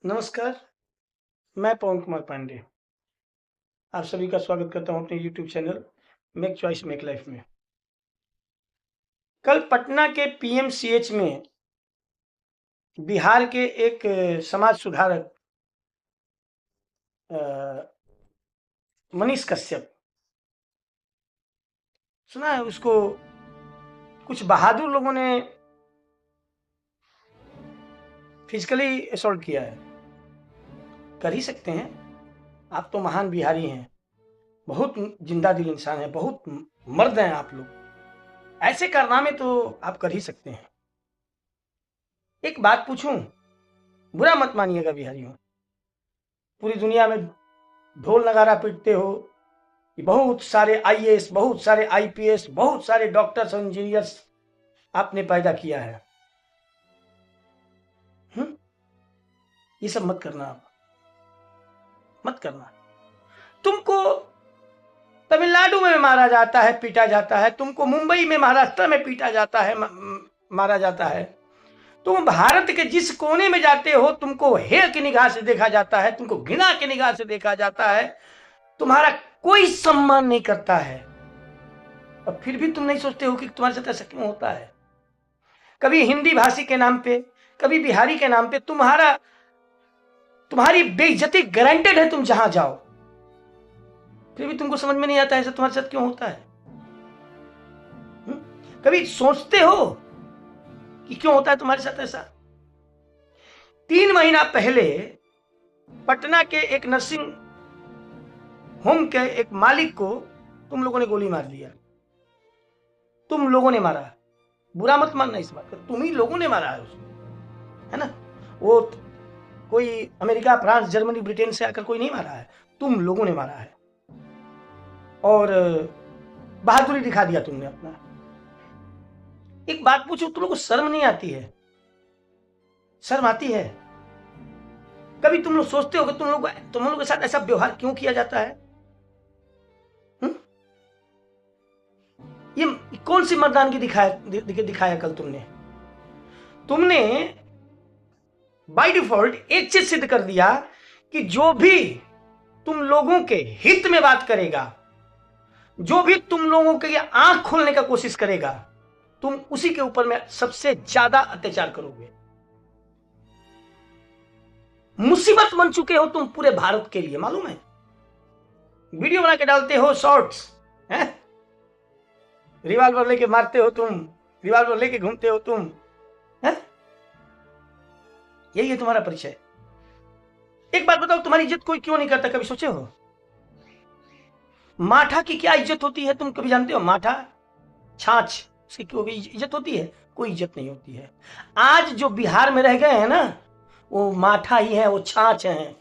नमस्कार, मैं पवन कुमार पांडे। आप सभी का स्वागत करता हूँ अपने YouTube channel make choice make life में। कल पटना के पीएमसीएच में बिहार के एक समाज सुधारक अ, मनीष कश्यप, सुना है उसको कुछ बहादुर लोगों ने फिजिकली असॉल्ट किया है। कर ही सकते हैं, आप तो महान बिहारी हैं, बहुत जिंदा दिल इंसान हैं, बहुत मर्द हैं आप लोग। ऐसे कारनामे तो आप कर ही सकते हैं। एक बात पूछूं, बुरा मत मानिएगा बिहारियों, पूरी दुनिया में ढोल नगारा पीटते हो कि बहुत सारे आईएएस, बहुत सारे आईपीएस, बहुत सारे डॉक्टर्स और इंजीनियर्स आपने पैदा किया है। ये सब मत करना, आप मत करना। तुमको तमिलनाडु में मारा जाता है, पीटा जाता है, तुमको मुंबई में, महाराष्ट्र में पीटा जाता है, मारा जाता है। तुम भारत के जिस कोने में जाते हो तुमको हेय की निगाह से देखा जाता है, तुमको घृणा की निगाह से देखा जाता है, तुम्हारा कोई सम्मान नहीं करता है, और फिर भी तुम नहीं सोचते हो कि तुम्हारे साथ ऐसा क्यों होता है। कभी हिंदी भाषी के नाम पे, कभी बिहारी के नाम पे तुम्हारी बेइज्जती गारंटेड है, तुम जहां जाओ, फिर भी तुमको समझ में नहीं आता है ऐसा तुम्हारे साथ क्यों होता है। कभी सोचते हो कि क्यों होता है तुम्हारे साथ ऐसा। 3 महीना पहले पटना के एक नर्सिंग होम के एक मालिक को तुम लोगों ने गोली मार दिया। तुम लोगों ने मारा, बुरा मत मानना इस बात का, तुम ही लोगों ने मारा है उसको, है ना। वो कोई अमेरिका, फ्रांस, जर्मनी, ब्रिटेन से आकर कोई नहीं मारा है, तुम लोगों ने मारा है। और बहादुरी दिखा दिया तुमने अपना। एक बात पूछो, तुम लोगों को शर्म नहीं आती है? शर्म आती है? कभी तुम लोग सोचते हो कि तुम लोग के साथ ऐसा व्यवहार क्यों किया जाता है? ये कौन सी मर्दानगी दिखाया कल तुमने बाय डिफॉल्ट एक चीज सिद्ध कर दिया कि जो भी तुम लोगों के हित में बात करेगा, जो भी तुम लोगों के आंख खोलने का कोशिश करेगा, तुम उसी के ऊपर में सबसे ज्यादा अत्याचार करोगे। मुसीबत बन चुके हो तुम पूरे भारत के लिए, मालूम है। वीडियो बना के डालते हो, शॉर्ट्स हैं, रिवॉल्वर लेके मारते हो तुम, रिवॉल्वर लेके घूमते हो तुम, हैं? यही है तुम्हारा परिचय। एक बात बताओ, तुम्हारी इज्जत कोई क्यों नहीं करता, कभी सोचे हो? माठा की क्या इज्जत होती है, तुम कभी जानते हो? माठा, छाछ, उसकी क्यों इज्जत होती है? कोई इज्जत नहीं होती है। आज जो बिहार में रह गए हैं ना, वो माठा ही है, वो छाछ है।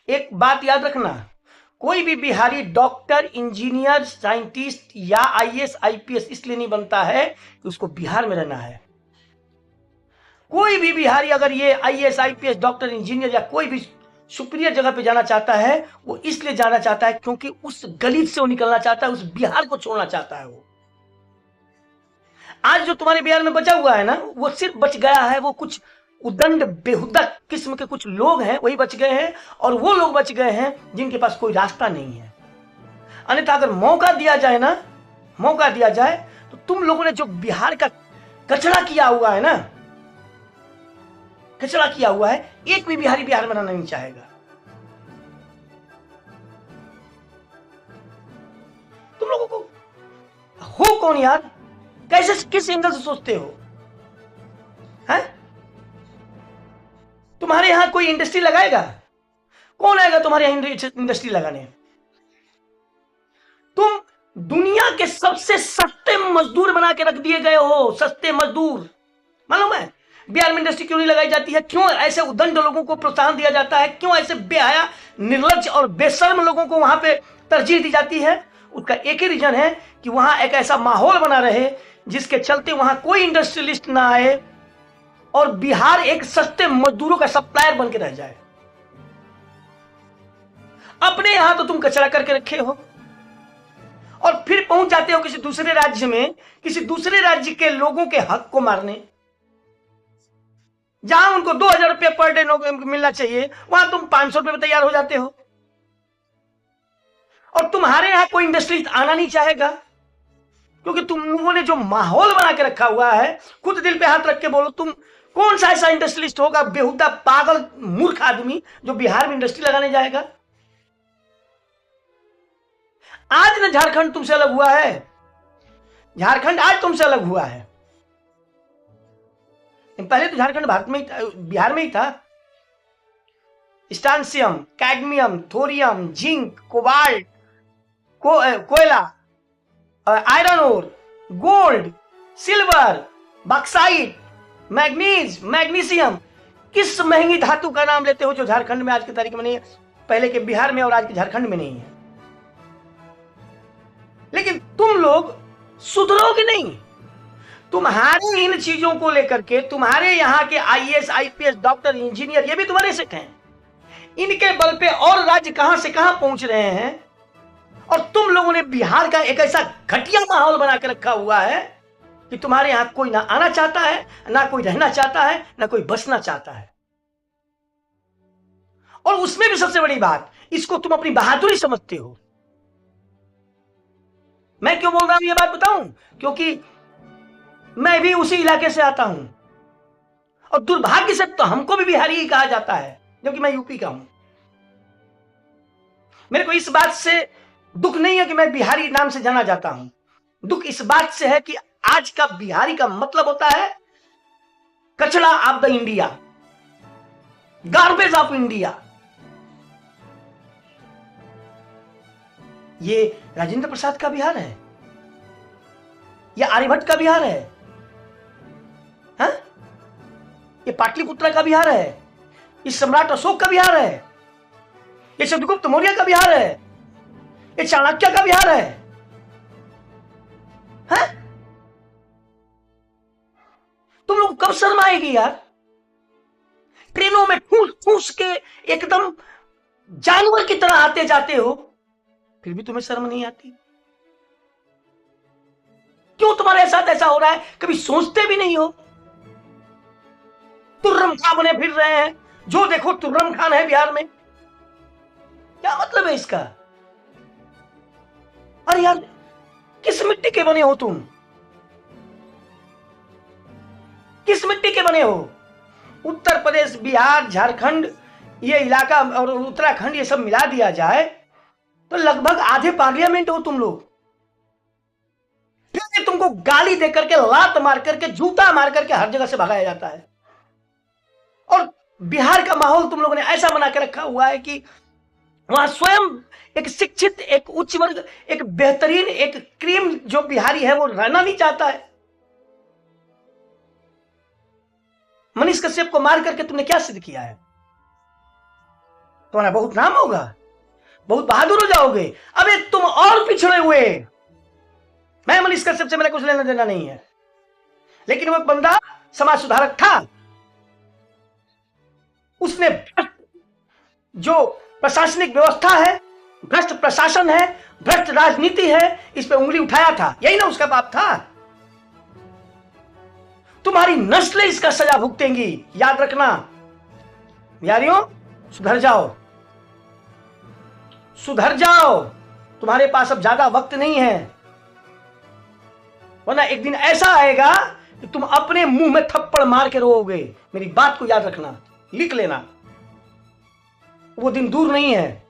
एक बात याद रखना, कोई भी बिहारी डॉक्टर, इंजीनियर, साइंटिस्ट या आईएएस, आईपीएस इसलिए नहीं बनता है कि उसको बिहार में रहना है। कोई भी बिहारी अगर ये आईएएस, आईपीएस, डॉक्टर, इंजीनियर या कोई भी सुपीरियर जगह पे जाना चाहता है, वो इसलिए जाना चाहता है क्योंकि उस गलीच से वो निकलना चाहता है, उस बिहार को छोड़ना चाहता है। वो आज जो तुम्हारे बिहार में बचा हुआ है ना, वो सिर्फ बच गया है, वो कुछ उदंड बेहुदा किस्म के कुछ लोग हैं, वही बच गए हैं, और वो लोग बच गए हैं जिनके पास कोई रास्ता नहीं है। अन्यथा अगर मौका दिया जाए ना, मौका दिया जाए, तो तुम लोगों ने जो बिहार का कचरा किया हुआ है ना, कचरा किया हुआ है, एक भी बिहारी बिहार में रहना नहीं चाहेगा। तुम लोगों को हो कौन यार? कैसे, किस एंगल से सोचते हो? हैं? तुम्हारे यहां कोई इंडस्ट्री लगाएगा? कौन आएगा तुम्हारे यहां इंडस्ट्री लगाने? तुम दुनिया के सबसे सस्ते मजदूर बना के रख दिए गए हो, सस्ते मजदूर। मालूम है बिहार में इंडस्ट्री क्यों नहीं लगाई जाती है? क्यों ऐसे उदंड लोगों को प्रोत्साहन दिया जाता है? क्यों ऐसे बेहया, निर्लज्ज और बेशर्म लोगों को वहां पे तरजीह दी जाती है? उसका एक ही रीजन है कि वहां एक ऐसा माहौल बना रहे जिसके चलते वहां कोई इंडस्ट्रियलिस्ट ना आए और बिहार एक सस्ते मजदूरों का सप्लायर बन के रह जाए। अपने यहां तो तुम कचरा करके रखे हो, और फिर पहुंच जाते हो किसी दूसरे राज्य में, किसी दूसरे राज्य के लोगों के हक को मारने। जहां उनको 2,000 रुपये पर डे मिलना चाहिए, वहां तुम 500 रुपये में तैयार हो जाते हो। और तुम्हारे यहां कोई इंडस्ट्री आना नहीं चाहेगा, क्योंकि तुम लोगों ने जो माहौल बना के रखा हुआ है। खुद दिल पे हाथ रख के बोलो, तुम कौन सा ऐसा इंडस्ट्रियलिस्ट होगा, बेहुदा पागल मूर्ख आदमी, जो बिहार में इंडस्ट्री लगाने जाएगा? आज ना झारखंड तुमसे अलग हुआ है, झारखंड आज तुमसे अलग हुआ है। पहले तो झारखंड भारत में ही था, बिहार में ही था। Strontium, cadmium, thorium, zinc, cobalt, कोयला, iron ore, gold, silver, bauxite, manganese, magnesium, किस महंगी धातु का नाम लेते हो जो झारखंड में आज की तारीख में नहीं है, पहले के बिहार में और आज के झारखंड में नहीं है। लेकिन तुम लोग सुधरोगे नहीं। तुम्हारे इन चीजों को लेकर के तुम्हारे यहां के आईएएस, आईपीएस, डॉक्टर, इंजीनियर, ये भी तुम्हारे से हैं। इनके बल पे और राज्य कहां से कहां पहुंच रहे हैं, और तुम लोगों ने बिहार का एक ऐसा घटिया माहौल बना के रखा हुआ है कि तुम्हारे यहां कोई ना आना चाहता है, ना कोई रहना चाहता है, ना कोई बसना चाहता है। और उसमें भी सबसे बड़ी बात, इसको तुम अपनी बहादुरी समझते हो। मैं क्यों बोल रहा हूं ये बात बताऊं? क्योंकि मैं भी उसी इलाके से आता हूं, और दुर्भाग्य से तो हमको भी बिहारी ही कहा जाता है, क्योंकि मैं यूपी का हूं। मेरे को इस बात से दुख नहीं है कि मैं बिहारी नाम से जाना जाता हूं, दुख इस बात से है कि आज का बिहारी का मतलब होता है कचरा of the India, garbage of India. ये राजेंद्र प्रसाद का बिहार है, ये आर्यभट्ट का बिहार है, हा? ये पाटलिपुत्र का बिहार है, ये सम्राट अशोक का बिहार है, ये चंद्रगुप्त मौर्य का बिहार है, ये चाणक्य का बिहार है, हा? तुम लोग कब शर्म आएगी यार? ट्रेनों में ठूस ठूस के एकदम जानवर की तरह आते जाते हो, फिर भी तुम्हें शर्म नहीं आती। क्यों तुम्हारे साथ ऐसा हो रहा है? कभी सोचते भी नहीं हो। तुर्रम खां बने फिर रहे हैं, जो देखो तुर्रम खान है बिहार में। क्या मतलब है इसका? अरे यार, किस मिट्टी के बने हो तुम? किस मिट्टी के बने हो? उत्तर प्रदेश, बिहार, झारखंड, ये इलाका और उत्तराखंड, ये सब मिला दिया जाए तो लगभग आधे पार्लियामेंट हो तुम लोग। फिर तुमको गाली देकर के, लात मार करके, जूता मार करके हर जगह से भगाया जाता है। और बिहार का माहौल तुम लोगों ने ऐसा बना के रखा हुआ है कि वहां स्वयं एक शिक्षित, एक उच्च वर्ग, एक बेहतरीन, एक क्रीम जो बिहारी है वो रहना नहीं चाहता है। मनीष कश्यप को मार करके तुमने क्या सिद्ध किया है? तुम्हारा बहुत नाम होगा, बहुत बहादुर हो जाओगे। अबे तुम और पिछड़े हुए। मैं मनीष कश्यप से मेरा कुछ लेना देना नहीं है, लेकिन वो एक बंदा समाज सुधारक था। उसने जो प्रशासनिक व्यवस्था है, भ्रष्ट प्रशासन है, भ्रष्ट राजनीति है, इस पे उंगली उठाया था। यही ना उसका बाप था। तुम्हारी नस्लें इसका सजा भुगतेंगी, याद रखना। यारियों, सुधर जाओ, सुधर जाओ। तुम्हारे पास अब ज्यादा वक्त नहीं है, वरना एक दिन ऐसा आएगा कि तुम अपने मुंह में थप्पड़ मार के रोओगे। मेरी बात को याद रखना, लिख लेना। वो दिन दूर नहीं है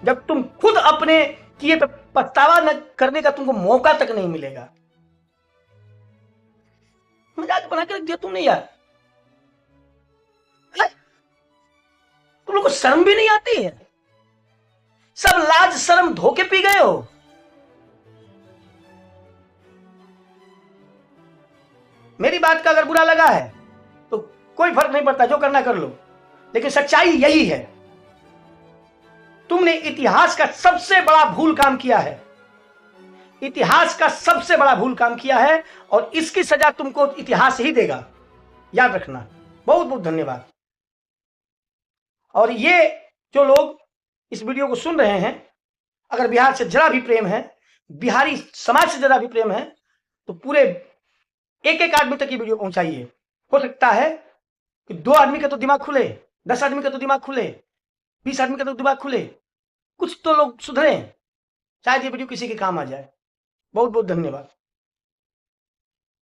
जब तुम खुद अपने किए पे पछतावा न करने का तुमको मौका तक नहीं मिलेगा। मजाक बना के रख दिया तुमने यार। तुम लोग को शर्म भी नहीं आती है? सब लाज शर्म धोके पी गए हो। मेरी बात का अगर बुरा लगा है तो कोई फर्क नहीं पड़ता, जो करना कर लो, लेकिन सच्चाई यही है। तुमने इतिहास का सबसे बड़ा भूल काम किया है, इतिहास का सबसे बड़ा भूल काम किया है, और इसकी सजा तुमको इतिहास ही देगा, याद रखना। बहुत बहुत धन्यवाद। और ये जो लोग इस वीडियो को सुन रहे हैं, अगर बिहार से जरा भी प्रेम है, बिहारी समाज से जरा भी प्रेम है, तो पूरे एक एक आदमी तक ये वीडियो पहुंचाइए। हो सकता है कि 2 आदमी का तो दिमाग खुले, 10 आदमी का तो दिमाग खुले, 20 आदमी का तो दिमाग खुले, कुछ तो लोग सुधरे, शायद ये वीडियो किसी के काम आ जाए। बहुत बहुत धन्यवाद।